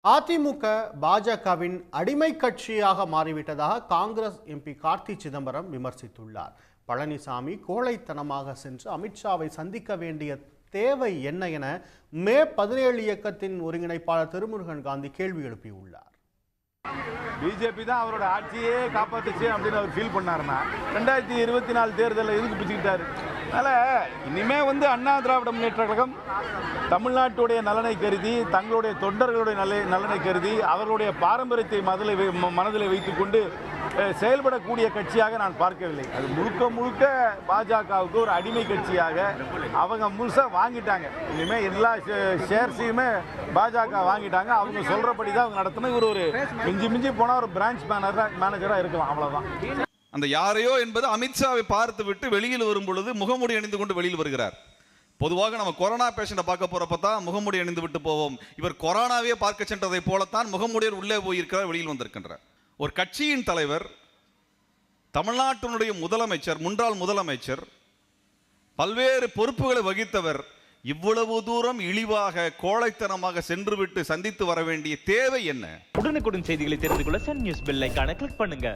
அதிமுக பாஜகவின் அடிமை கட்சியாக மாறிவிட்டதாக காங்கிரஸ் எம்பி கார்த்தி சிதம்பரம் விமர்சித்துள்ளார். பழனிசாமி கோழைத்தனமாக சென்று அமித்ஷாவை சந்திக்க வேண்டிய தேவை என்ன என மே 17 இயக்கத்தின் ஒருங்கிணைப்பாளர் திருமுருகன் காந்தி கேள்வி எழுப்பியுள்ளார். பிஜேபி தான் அவரோட ஆட்சியே காப்பாற்றுச்சு அப்படின்னு அவர் ஃபீல் பண்ணாருன்னா 2024 தேர்தலில் எதுக்கு பிடிச்சிக்கிட்டாரு? அதனால் இனிமே அண்ணா திராவிட முன்னேற்ற கழகம் தமிழ்நாட்டுடைய நலனை கருதி, தங்களுடைய தொண்டர்களுடைய நலனை கருதி, அவர்களுடைய பாரம்பரியத்தை மனதில் வைத்துக்கொண்டு செயல்படக்கூடிய கட்சியாக நான் பார்க்கவில்லை. அது முழுக்க பாஜகவுக்கு ஒரு அடிமை கட்சியாக அவங்க முழுசாக வாங்கிட்டாங்க. இனிமேல் எல்லா ஷேர்ஸையுமே பாஜக வாங்கிட்டாங்க. அவங்க சொல்கிறபடி தான் அவங்க நடத்தணும். இவர் ஒரு மிஞ்சி போனால் ஒரு பிரான்ச் மேனேஜராக இருக்கலாம், அவ்வளோதான். அந்த யாரையோ என்பது அமித்ஷாவை பார்த்து விட்டு வெளியில் வரும் பொழுது முகமூடி அணிந்து கொண்டு வெளியில் வருகிறார். பொதுவாக நம்ம கொரோனா பேஷண்ட்டை பார்க்க போறப்ப தான் முகமூடி அணிந்து விட்டு போவோம். இவர் கொரோனாவே பார்க்க சென்றதை போலத்தான் முகமூடியர் உள்ளே போயிருக்கிறார், வெளியில் வந்திருக்கின்றார். ஒரு கட்சியின் தலைவர், தமிழ்நாட்டினுடைய முதலமைச்சர், முன்னாள் முதலமைச்சர், பல்வேறு பொறுப்புகளை வகித்தவர் இவ்வளவு தூரம் இழிவாக கோழைத்தனமாக சென்றுவிட்டு சந்தித்து வர வேண்டிய தேவை என்ன? உடனுக்குடன் செய்திகளை தெரிந்து கொள்ள சன் நியூஸ் பெல் ஐகானை கிளிக் பண்ணுங்க.